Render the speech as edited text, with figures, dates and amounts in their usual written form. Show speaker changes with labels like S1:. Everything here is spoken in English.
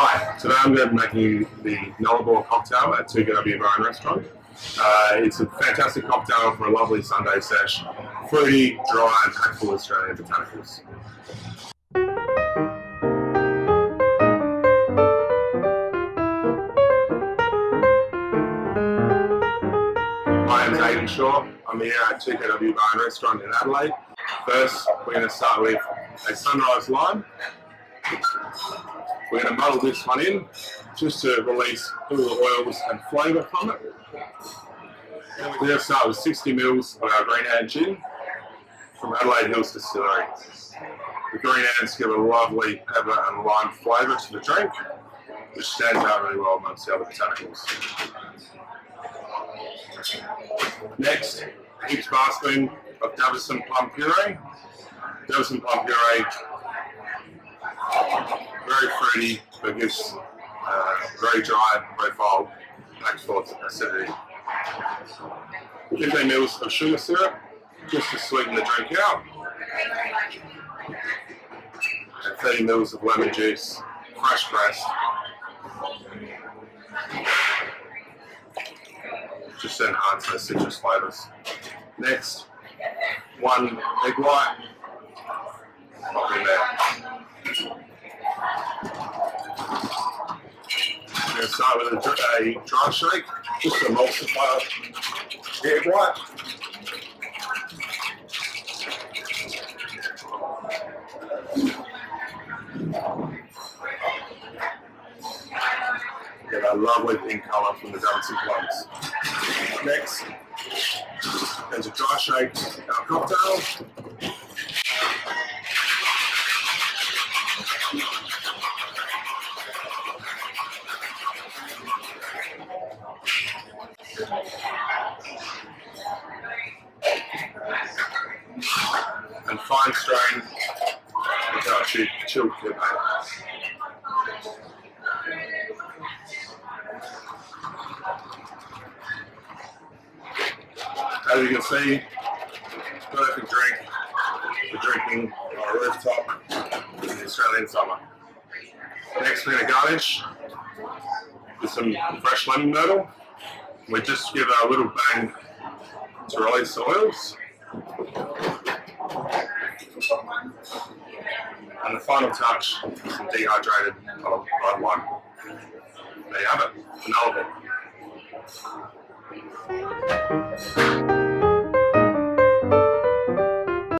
S1: Hi, today I'm going to be making the Nullarbor Cocktail at 2GW Bar and Restaurant. It's a fantastic cocktail for a lovely Sunday sesh. Fruity, dry and packed full of Australian botanicals. My name is Aiden Shaw. I'm here at 2GW Bar and Restaurant in Adelaide. First, we're going to start with a sunrise lime. We're going to muddle this one in just to release all the oils and flavour from it. We're going to start with 60 ml of our green ant gin from Adelaide Hills Distillery. The green ants give a lovely pepper and lime flavour to the drink, which stands out really well amongst the other botanicals. Next, a heaped bar spoon of Davidson Plum Puree. Davidson Plum Puree, very fruity, but gives very dry profile, packed full of acidity. 15 ml of sugar syrup, just to sweeten the drink out. And 30 ml of lemon juice, fresh pressed. Just to enhance those citrus flavours. Next, 1 egg white. Pop in there. We're going to start with a dry shake, just to emulsify the egg white. Get a lovely pink colour from the Davidson plums. Next, there's a dry shake our cocktail. And fine strain with our chilled Puree. As you can see, perfect drink for drinking on a rooftop in the Australian summer. Next, we're going to garnish with some fresh lemon myrtle. We just give a little bang to release the oils. And the final touch is some dehydrated bottled red wine. There you have it, Nullarbor.